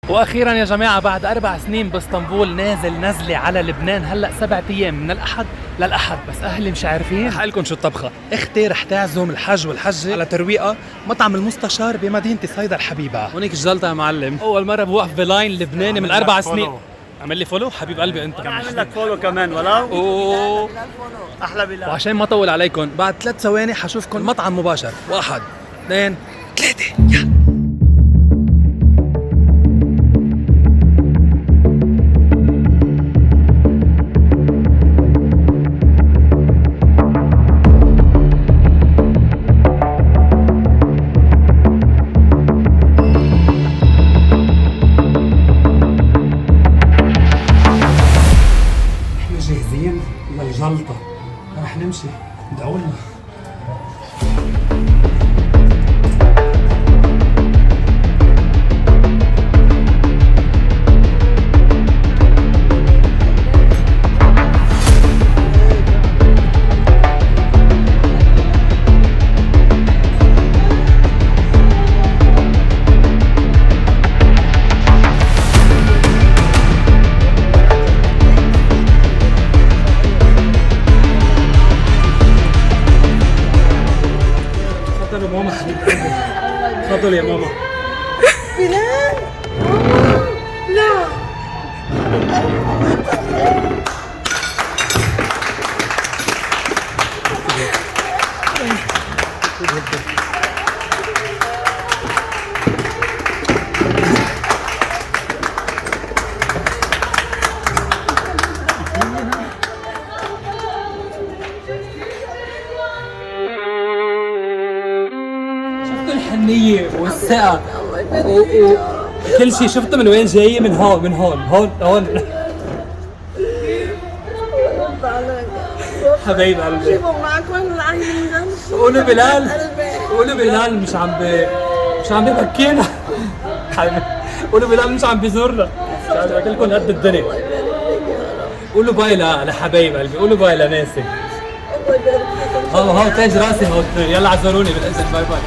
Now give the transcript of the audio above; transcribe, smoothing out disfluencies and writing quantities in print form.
واخيرا يا جماعه بعد 4 سنين باسطنبول نازل نزله على لبنان. هلا 7 ايام من الاحد للاحد، بس اهلي مش عارفين حقلكم شو الطبخه. اختي رح تعزم الحج والحجه على ترويقه مطعم المستشار بمدينه صيدا الحبيبه. هونيك الجلطه يا معلم. اول مره بوقف بلاين لبناني من 4 سنين. اعمل لي فولو حبيب قلبي انت. اعمل لك فولو كمان ولو. اوه احلى بالله. وعشان ما اطول عليكم بعد 3 ثواني حشوفكم المطعم مباشر. 1 2 3 يلا. جاهزين للجلطة، رح نمشي. ادعولنا. تفضلوا ماما حبيب قلبي. تفضلوا يا ماما. بلال لا شفتوا الحنية والثقة وكل شيء. شفتوا من وين جاية؟ من هون من هون هون هون. حبايب قلبي. جيبوا معك وين العين. قولوا بلال، قولوا بلال مش عم بيبكينا. حبيبي قولوا بلال مش عم بيزورنا. مش عم بياكلكم قد الدنيا. قولوا باي لحبايب قلبي. قولوا باي لناسي. هاو تاج راسي هاو. يلا عزروني بالاذن. باي باي.